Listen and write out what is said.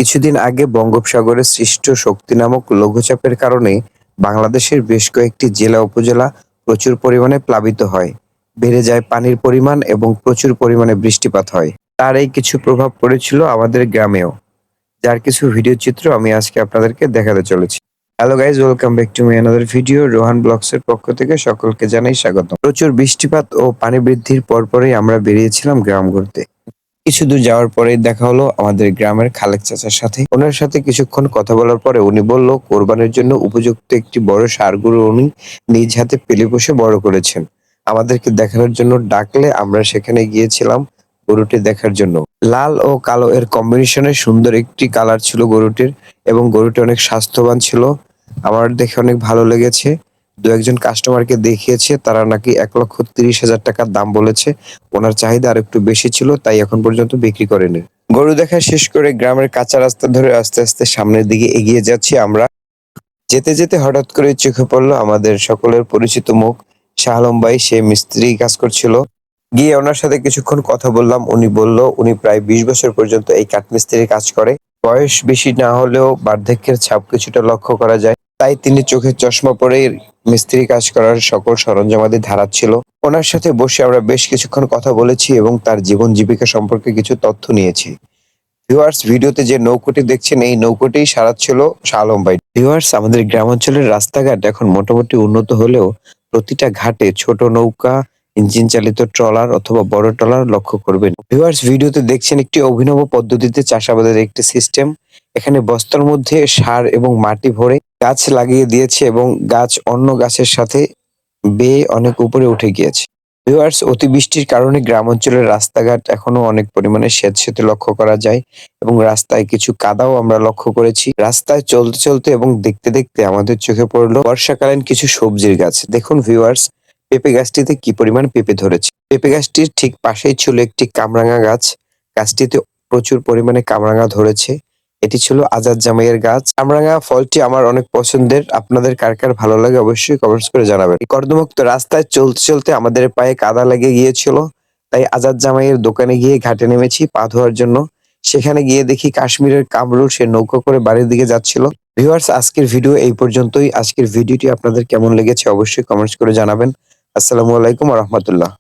কিছুদিন আগে বঙ্গোপসাগরে সৃষ্ট শক্তি নামক লঘুচাপের কারণে বাংলাদেশের বেশ কয়েকটি জেলা উপজেলা প্রচুর পরিমাণে প্লাবিত হয়, বেড়ে যায় পানির পরিমাণ এবং প্রচুর পরিমাণে বৃষ্টিপাত হয়। তার এই কিছু প্রভাব পড়েছিল আমাদের গ্রামেও, যার কিছু ভিডিও চিত্র আমি আজকে আপনাদেরকে দেখাতে চলেছি। Hello guys, welcome back to my another video. Rohan ব্লগসের পক্ষ থেকে সকলকে জানাই স্বাগত। প্রচুর বৃষ্টিপাত ও পানি বৃদ্ধির পরপরই আমরা বেরিয়েছিলাম গ্রাম ঘুরতে। কিছু দূর যাওয়ার পরেই দেখা হলো আমাদের গ্রামের খালেক চাচার সাথে। ওনার সাথে কিছুক্ষণ কথা বলার পরে উনি বলল কোরবানির জন্য উপযুক্ত একটি বড় ষাঁড় গরু উনি নিজ হাতে পেলে বসে বড় করেছেন। আমাদেরকে দেখানোর জন্য ডাকলে আমরা সেখানে গিয়েছিলাম গরুটি দেখার জন্য। লাল ও কালো এর কম্বিনেশনে সুন্দর একটি কালার ছিল গরুটির, এবং গরুটি অনেক স্বাস্থ্যবান ছিল। আমার দেখে অনেক ভালো লেগেছে। দু একজন কাস্টমারকে দেখিয়েছে, তারা নাকি ১,৩০,০০০ টাকার দাম বলেছে। ওনার চাহিদা আরেকটু বেশি ছিল, তাই এখন পর্যন্ত বিক্রি করেনি। গরু দেখা শেষ করে গ্রামের কাঁচা রাস্তা ধরে আস্তে আস্তে সামনের দিকে এগিয়ে যাচ্ছি আমরা। যেতে যেতে হঠাৎ করে চোখে পড়লো আমাদের সকলের পরিচিত মুখ, শাহ আলম ভাই। সে মিস্ত্রি কাজ করছিল। গিয়ে ওনার সাথে কিছুক্ষণ কথা বললাম। উনি বলল উনি প্রায় ২০ বছর পর্যন্ত এই কাঠমিস্ত্রির কাজ করে। বয়স বেশি না হলেও বার্ধক্যের ছাপ কিছুটা লক্ষ্য করা যায়। তাই তিনি চোখে চশমা পরে মিস্ত্রি কাজ করার সকল সরঞ্জামাদি ধারাচ্ছিল। ওনার সাথে বসে আমরা বেশ কিছুক্ষণ কথা বলেছি এবং তার জীবন জীবিকা সম্পর্কে কিছু তথ্য নিয়েছি। ভিউয়ার্স, ভিডিওতে যে নৌকোটি দেখছেন এই নৌকোটিই সারাচ্ছিল শাহ আলম ভাই। ভিউয়ার্স, আমাদের গ্রামাঞ্চলের রাস্তাঘাট এখন মোটামুটি উন্নত হলেও প্রতিটা ঘাটে ছোট নৌকা, ইঞ্জিন চালিত ট্রলার অথবা বড় ট্রলার লক্ষ্য করবেন। ভিউয়ার্স, ভিডিওতে দেখছেন একটি অভিনব পদ্ধতিতে চাষাবাদের একটি সিস্টেম। এখানে বস্তার মধ্যে সার এবং মাটি ভরে গাছ লাগিয়ে দিয়েছে এবং গাছ অন্য গাছের সাথে বেয়ে অনেক উপরে উঠে গিয়েছে। ভিউয়ার্স, অতিবৃষ্টির কারণে গ্রাম অঞ্চলের রাস্তাঘাট এখনো অনেক পরিমাণে স্যাঁতসেঁতে লক্ষ্য করা যায় এবং রাস্তায় কিছু কাদাও আমরা লক্ষ্য করেছি। রাস্তায় চলতে চলতে এবং দেখতে দেখতে আমাদের চোখে পড়লো বর্ষাকালীন কিছু সবজির গাছ। দেখুন ভিউয়ার্স, পেঁপে গাছটিতে কি পরিমাণ পেঁপে ধরেছে। পেঁপে গাছটির ঠিক পাশেই ছিল একটি কামরাঙা গাছ। গাছটিতে প্রচুর পরিমাণে কামরাঙা ধরেছে। এটি ছিল আজাদ জামাইয়ের গাছ। কামরাঙা ফলটি আমার অনেক পছন্দের। আপনাদের কার কার ভালো লাগে অবশ্যই কমেন্টস করে জানাবেন। এই কর্দমুক্ত রাস্তায় চলতে চলতে আমাদের পায়ে কাদা লেগে গিয়েছিল, তাই আজাদ জামাইয়ের দোকানে গিয়ে ঘাটে নেমেছি পা ধোয়ার জন্য। সেখানে গিয়ে দেখি কাশ্মীরের কামরুল সে নৌকা করে বাড়ির দিকে যাচ্ছিল। ভিউয়ার্স, আজকের ভিডিও এই পর্যন্তই। আজকের ভিডিওটি আপনাদের কেমন লেগেছে অবশ্যই কমেন্টস করে জানাবেন। আসসালামু আলাইকুম ওয়া রাহমাতুল্লাহ।